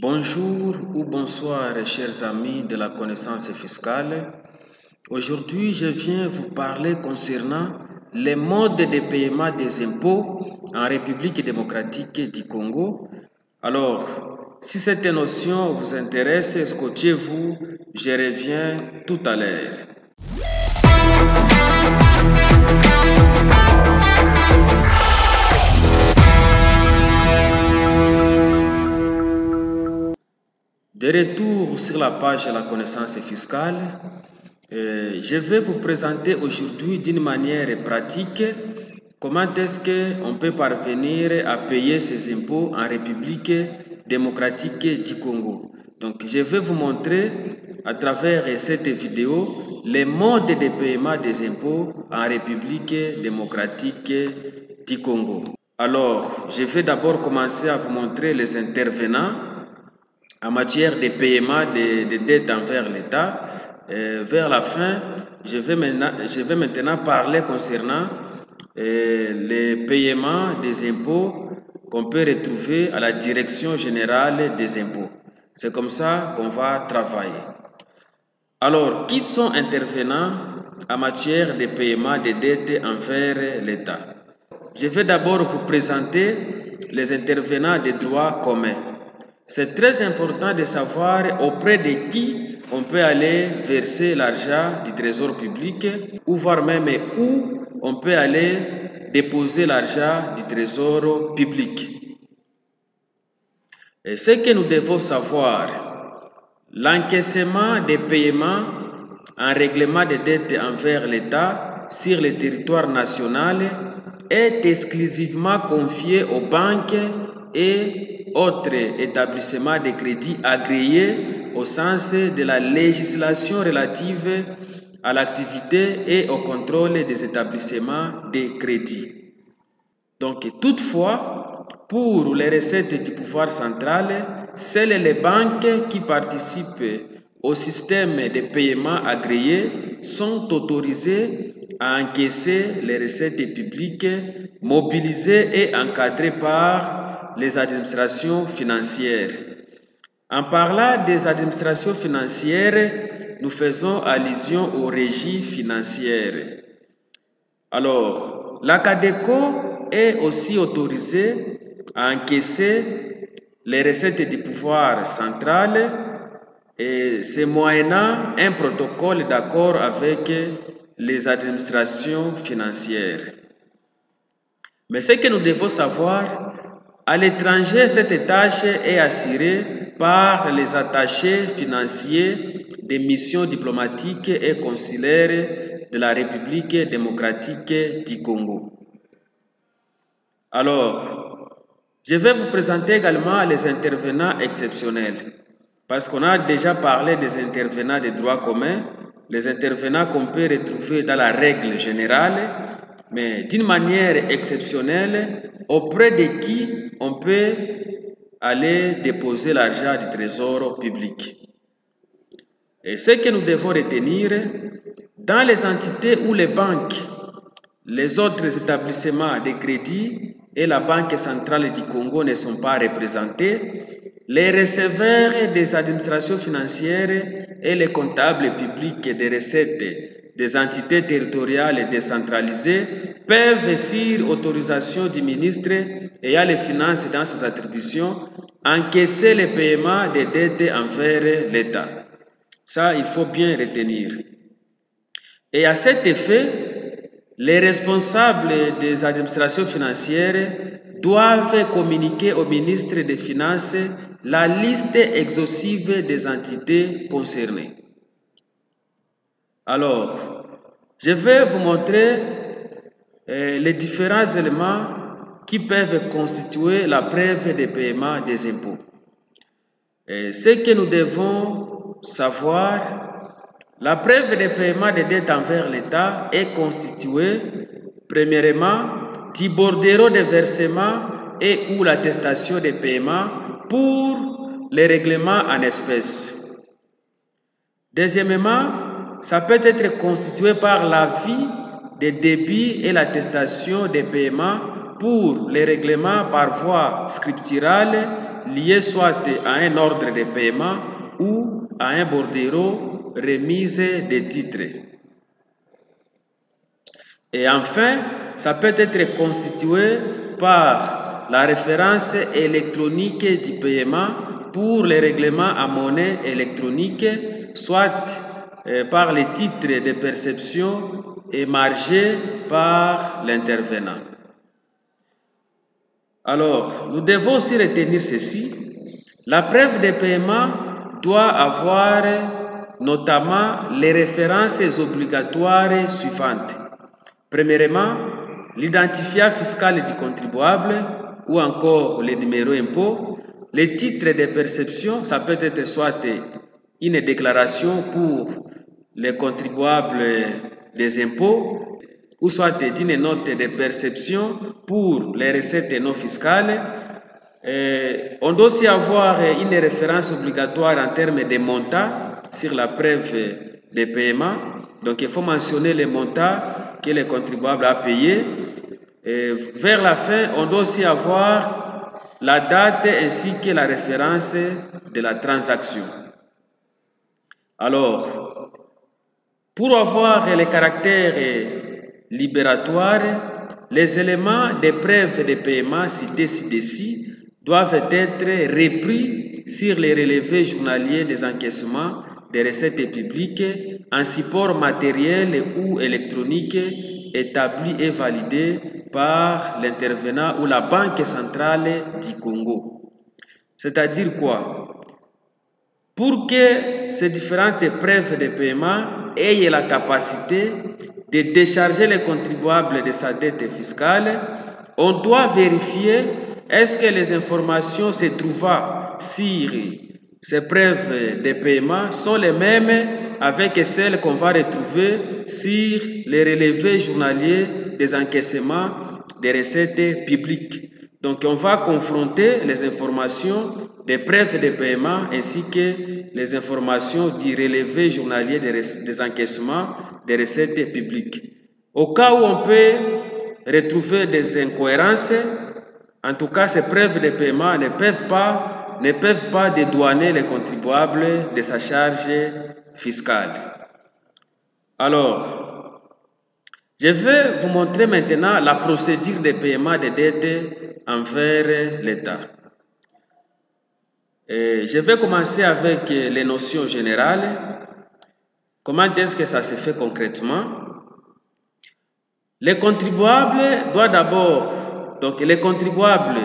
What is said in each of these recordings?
Bonjour ou bonsoir chers amis de la connaissance fiscale. Aujourd'hui, je viens vous parler concernant les modes de paiement des impôts en République démocratique du Congo. Alors, si cette notion vous intéresse, scotchez-vous, je reviens tout à l'heure. De retour sur la page de la connaissance fiscale, je vais vous présenter aujourd'hui d'une manière pratique comment est-ce qu'on peut parvenir à payer ses impôts en République démocratique du Congo. Donc, je vais vous montrer à travers cette vidéo les modes de paiement des impôts en République démocratique du Congo. Alors, je vais d'abord commencer à vous montrer les intervenants en matière de paiement des dettes envers l'État. Vers la fin, je vais maintenant parler concernant les paiements des impôts qu'on peut retrouver à la Direction générale des impôts. C'est comme ça qu'on va travailler. Alors, qui sont intervenants en matière de paiement des dettes envers l'État? Je vais d'abord vous présenter les intervenants des droits communs. C'est très important de savoir auprès de qui on peut aller verser l'argent du trésor public ou voire même où on peut aller déposer l'argent du trésor public. Et ce que nous devons savoir, l'encaissement des paiements en règlement des dettes envers l'État sur le territoire national est exclusivement confié aux banques et autres établissements de crédit agréés au sens de la législation relative à l'activité et au contrôle des établissements de crédit. Donc, toutefois, pour les recettes du pouvoir central, seules les banques qui participent au système de paiement agréé sont autorisées à encaisser les recettes publiques mobilisées et encadrées par les administrations financières. En parlant des administrations financières, nous faisons allusion aux régies financières. Alors, la CADECO est aussi autorisée à encaisser les recettes du pouvoir central et c'est moyennant un protocole d'accord avec les administrations financières. Mais ce que nous devons savoir, à l'étranger, cette tâche est assurée par les attachés financiers des missions diplomatiques et consulaires de la République démocratique du Congo. Alors, je vais vous présenter également les intervenants exceptionnels, parce qu'on a déjà parlé des intervenants de droit commun, les intervenants qu'on peut retrouver dans la règle générale, mais d'une manière exceptionnelle, auprès de qui on peut aller déposer l'argent du trésor public. Et ce que nous devons retenir, dans les entités où les banques, les autres établissements de crédit et la Banque centrale du Congo ne sont pas représentés, les receveurs des administrations financières et les comptables publics des recettes des entités territoriales décentralisées peuvent, sur autorisation du ministre ayant les finances dans ses attributions, encaisser les paiements des dettes envers l'État. Ça, il faut bien retenir. Et à cet effet, les responsables des administrations financières doivent communiquer au ministre des Finances la liste exhaustive des entités concernées. Alors, je vais vous montrer les différents éléments qui peuvent constituer la preuve de paiement des impôts. Ce que nous devons savoir, la preuve de paiement des dettes envers l'État est constituée, premièrement, du bordereau de versement et ou l'attestation de paiement pour les règlements en espèces. Deuxièmement, ça peut être constitué par l'avis des débits et l'attestation des paiements pour les règlements par voie scripturale, liées soit à un ordre de paiement ou à un bordereau remise des titres. Et enfin, ça peut être constitué par la référence électronique du paiement pour les règlements à monnaie électronique, soit par les titres de perception émargés par l'intervenant. Alors, nous devons aussi retenir ceci. La preuve de paiement doit avoir notamment les références obligatoires suivantes. Premièrement, l'identifiant fiscal du contribuable ou encore le numéro impôt. Les titres de perception, ça peut être soit une déclaration pour les contribuables des impôts ou soit une note de perception pour les recettes non fiscales. On doit aussi avoir une référence obligatoire en termes de montant sur la preuve de paiement. Donc il faut mentionner les montants que le contribuable a payé. Vers la fin, on doit aussi avoir la date ainsi que la référence de la transaction. Alors, pour avoir les caractères libératoires, les éléments de preuve de paiement cités ci-dessus doivent être repris sur les relevés journaliers des encaissements des recettes publiques en support matériel ou électronique établi et validé par l'intervenant ou la Banque centrale du Congo. C'est-à-dire quoi? Pour que ces différentes preuves de paiement aient la capacité de décharger les contribuables de sa dette fiscale, on doit vérifier est-ce que les informations se trouvant sur ces preuves de paiement sont les mêmes avec celles qu'on va retrouver sur les relevés journaliers des encaissements des recettes publiques. Donc on va confronter les informations des preuves de paiement ainsi que les informations du relevé journalier des encaissements des recettes publiques. Au cas où on peut retrouver des incohérences, en tout cas ces preuves de paiement ne peuvent pas dédouaner les contribuables de sa charge fiscale. Alors, je vais vous montrer maintenant la procédure de paiement des dettes envers l'État. Je vais commencer avec les notions générales. Comment est-ce que ça se fait concrètement? Les contribuables doivent d'abord, donc les contribuables,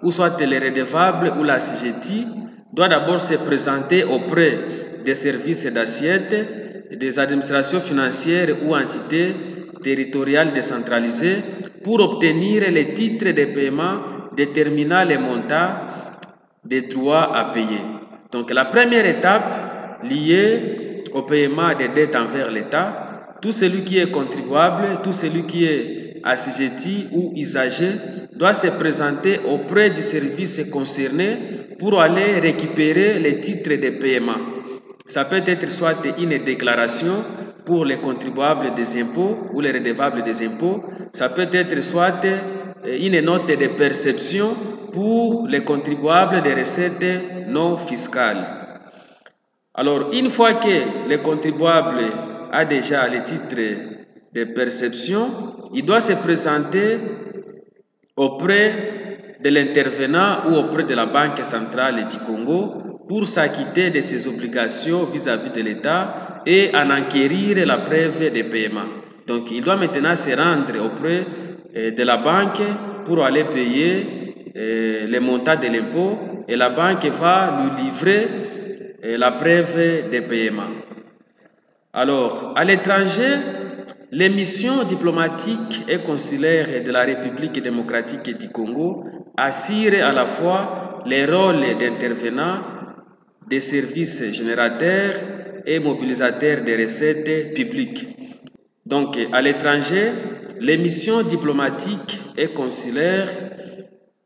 ou soit les redevables ou l'assujetti, doivent d'abord se présenter auprès des services d'assiette, des administrations financières ou entités territoriales décentralisées pour obtenir les titres de paiement déterminant les montants des droits à payer. Donc la première étape liée au paiement des dettes envers l'État, tout celui qui est contribuable, tout celui qui est assujetti ou usager doit se présenter auprès du service concerné pour aller récupérer les titres de paiement. Ça peut être soit une déclaration pour les contribuables des impôts ou les redevables des impôts, ça peut être soit une note de perception pour les contribuables des recettes non fiscales. Alors, une fois que le contribuable a déjà les titres de perception, il doit se présenter auprès de l'intervenant ou auprès de la Banque centrale du Congo pour s'acquitter de ses obligations vis-à-vis de l'État et en acquérir la preuve de paiement. Donc, il doit maintenant se rendre auprès de la banque pour aller payer les montants de l'impôt et la banque va lui livrer la preuve de paiement. Alors, à l'étranger, les missions diplomatiques et consulaires de la République démocratique du Congo assurent à la fois les rôles d'intervenants, des services générateurs et mobilisateurs des recettes publiques. Donc, à l'étranger, les missions diplomatiques et consulaires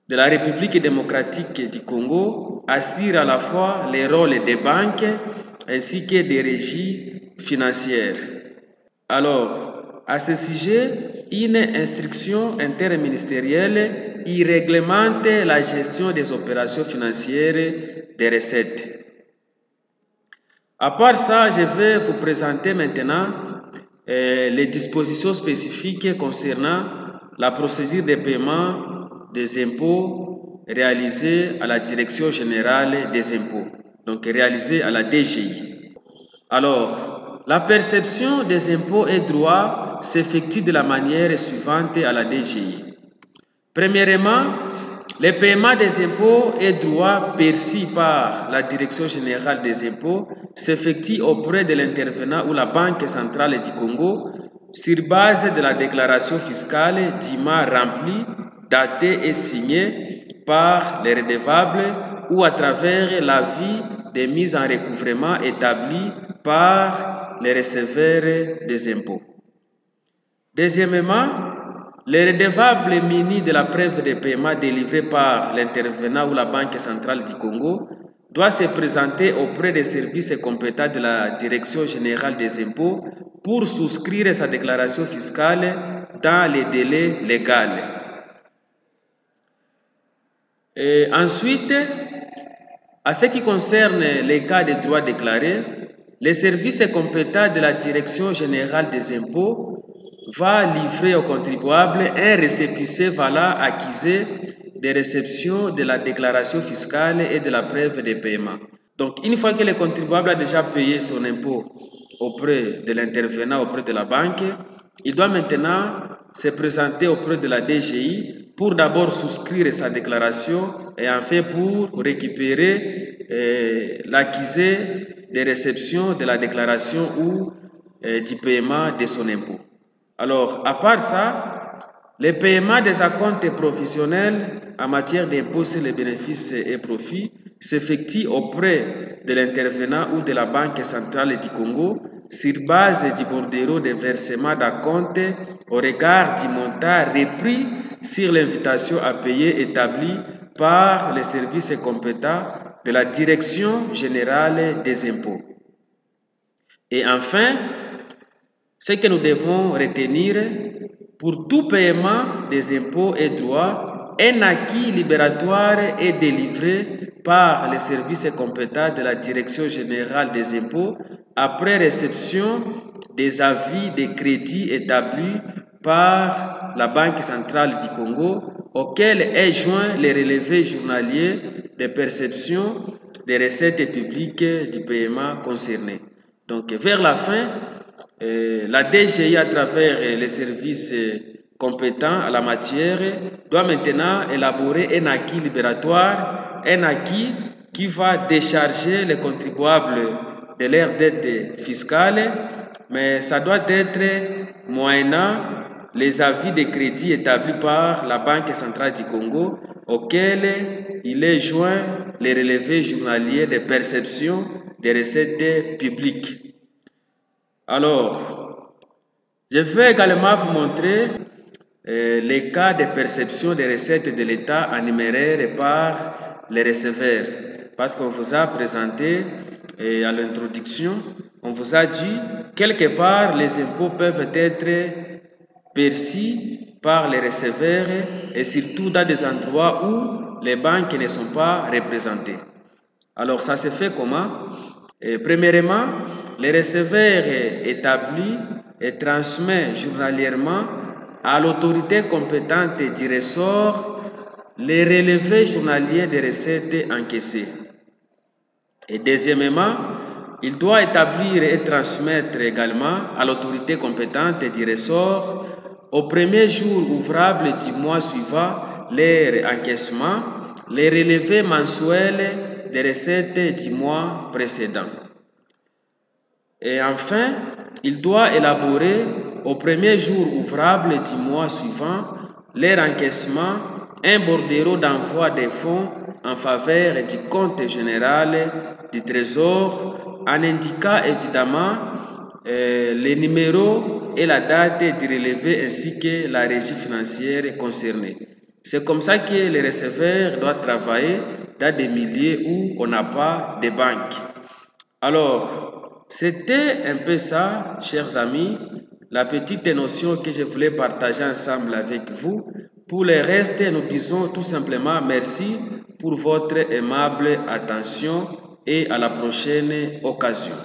de la République démocratique du Congo assurent à la fois les rôles des banques ainsi que des régies financières. Alors, à ce sujet, une instruction interministérielle il réglemente la gestion des opérations financières des recettes. À part ça, je vais vous présenter maintenant les dispositions spécifiques concernant la procédure de paiement des impôts réalisée à la Direction générale des impôts, donc réalisée à la DGI. Alors, la perception des impôts et droits s'effectue de la manière suivante à la DGI. Premièrement, les paiements des impôts et droits perçus par la Direction générale des impôts s'effectuent auprès de l'intervenant ou la Banque centrale du Congo sur base de la déclaration fiscale dûment remplie, datée et signée par les redevables ou à travers l'avis des mises en recouvrement établi par les receveurs des impôts. Deuxièmement, les redevables munis de la preuve de paiement délivrée par l'intervenant ou la Banque centrale du Congo doit se présenter auprès des services compétents de la Direction générale des impôts pour souscrire sa déclaration fiscale dans les délais légaux. Et ensuite, à ce qui concerne les cas de droits déclarés, les services compétents de la Direction générale des impôts va livrer au contribuable un récépissé valant accusé des réceptions de la déclaration fiscale et de la preuve de paiement. Donc, une fois que le contribuable a déjà payé son impôt auprès de l'intervenant, auprès de la banque, il doit maintenant se présenter auprès de la DGI pour d'abord souscrire sa déclaration et enfin pour récupérer l'accusé des réceptions de la déclaration ou du paiement de son impôt. Alors, à part ça, les paiements des acomptes professionnels en matière d'impôts sur les bénéfices et profits s'effectuent auprès de l'intervenant ou de la Banque centrale du Congo sur base du bordereau de versement d'acompte au regard du montant repris sur l'invitation à payer établie par les services compétents de la Direction générale des impôts. Et enfin, ce que nous devons retenir, pour tout paiement des impôts et droits, un acquis libératoire est délivré par les services compétents de la Direction générale des impôts après réception des avis de crédit établis par la Banque centrale du Congo, auquel est joint les relevés journaliers de perception des recettes publiques du paiement concerné. Donc, vers la fin, la DGI, à travers les services compétents à la matière, doit maintenant élaborer un acquis libératoire, un acquis qui va décharger les contribuables de leur dette fiscale, mais ça doit être moyennant les avis de crédit établis par la Banque centrale du Congo, auquel il est joint les relevés journaliers de perception des recettes publiques. Alors, je vais également vous montrer les cas de perception des recettes de l'État en numéraire par les receveurs. Parce qu'on vous a présenté à l'introduction, on vous a dit quelque part les impôts peuvent être perçus par les receveurs et surtout dans des endroits où les banques ne sont pas représentées. Alors, ça se fait comment? Premièrement, les receveurs établis et transmet journalièrement à l'autorité compétente du ressort les relevés journaliers des recettes encaissées. Et deuxièmement, il doit établir et transmettre également à l'autorité compétente du ressort au premier jour ouvrable du mois suivant leur encaissement, les relevés mensuels des recettes du mois précédent. Et enfin, il doit élaborer au premier jour ouvrable du mois suivant leur encaissement un bordereau d'envoi des fonds en faveur du compte général du Trésor en indiquant évidemment les numéros et la date du relevé ainsi que la régie financière concernée. C'est comme ça que les receveurs doivent travailler dans des milieux où on n'a pas de banque. Alors, c'était un peu ça, chers amis, la petite notion que je voulais partager ensemble avec vous Pour le reste, nous disons tout simplement merci pour votre aimable attention et à la prochaine occasion.